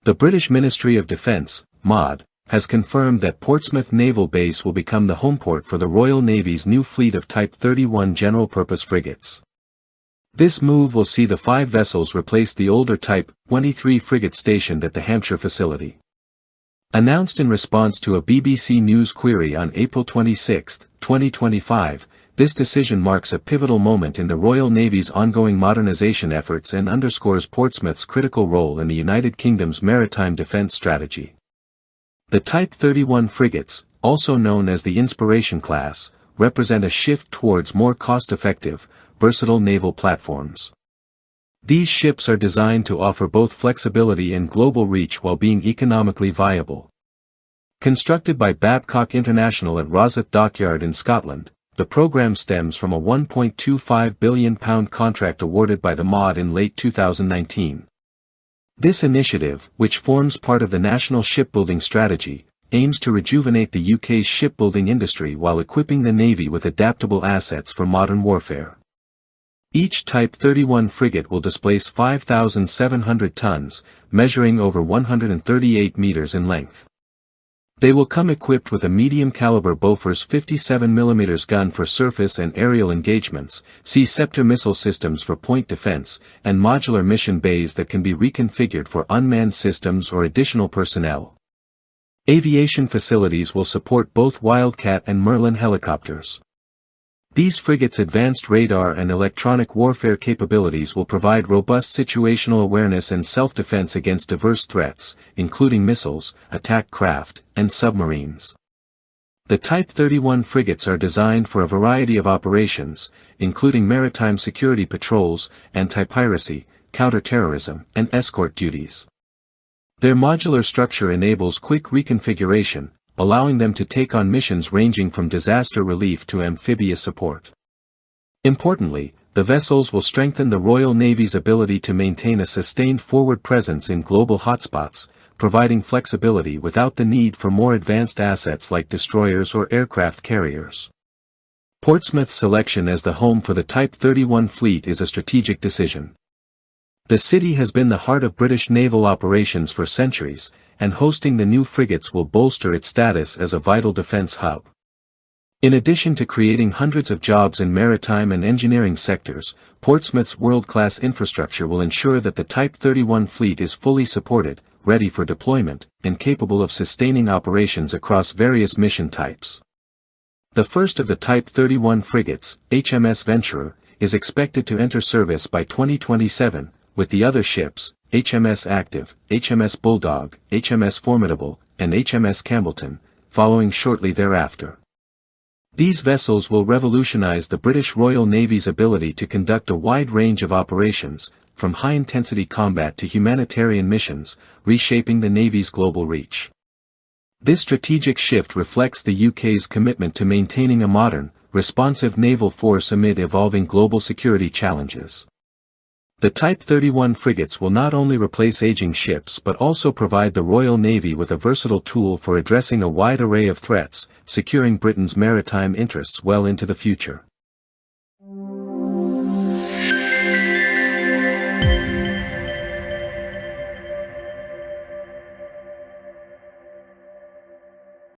The British Ministry of Defence, MOD, has confirmed that Portsmouth Naval Base will become the homeport for the Royal Navy's new fleet of Type 31 general-purpose frigates. This move will see the 5 vessels replace the older Type 23 frigate stationed at the Hampshire facility. Announced in response to a BBC News query on April 26, 2025, this decision marks a pivotal moment in the Royal Navy's ongoing modernisation efforts and underscores Portsmouth's critical role in the United Kingdom's maritime defence strategy. The Type 31 frigates, also known as the Inspiration class, represent a shift towards more cost-effective, versatile naval platforms. These ships are designed to offer both flexibility and global reach while being economically viable. Constructed by Babcock International at Rosyth Dockyard in Scotland, the program stems from a £1.25 billion contract awarded by the MOD in late 2019. This initiative, which forms part of the National Shipbuilding Strategy, aims to rejuvenate the UK's shipbuilding industry while equipping the Navy with adaptable assets for modern warfare. Each Type 31 frigate will displace 5,700 tons, measuring over 138 meters in length. They will come equipped with a medium-caliber Bofors 57mm gun for surface and aerial engagements, Sea Scepter missile systems for point defense, and modular mission bays that can be reconfigured for unmanned systems or additional personnel. Aviation facilities will support both Wildcat and Merlin helicopters. These frigates' advanced radar and electronic warfare capabilities will provide robust situational awareness and self-defense against diverse threats, including missiles, attack craft, and submarines. The Type 31 frigates are designed for a variety of operations, including maritime security patrols, anti-piracy, counter-terrorism, and escort duties. Their modular structure enables quick reconfiguration, allowing them to take on missions ranging from disaster relief to amphibious support. Importantly, the vessels will strengthen the Royal Navy's ability to maintain a sustained forward presence in global hotspots, providing flexibility without the need for more advanced assets like destroyers or aircraft carriers. Portsmouth's selection as the home for the Type 31 fleet is a strategic decision. The city has been the heart of British naval operations for centuries, and hosting the new frigates will bolster its status as a vital defence hub. In addition to creating hundreds of jobs in maritime and engineering sectors, Portsmouth's world-class infrastructure will ensure that the Type 31 fleet is fully supported, ready for deployment, and capable of sustaining operations across various mission types. The first of the Type 31 frigates, HMS Venturer, is expected to enter service by 2027, with the other ships, HMS Active, HMS Bulldog, HMS Formidable, and HMS Campbellton, following shortly thereafter. These vessels will revolutionize the British Royal Navy's ability to conduct a wide range of operations, from high-intensity combat to humanitarian missions, reshaping the Navy's global reach. This strategic shift reflects the UK's commitment to maintaining a modern, responsive naval force amid evolving global security challenges. The Type 31 frigates will not only replace aging ships but also provide the Royal Navy with a versatile tool for addressing a wide array of threats, securing Britain's maritime interests well into the future.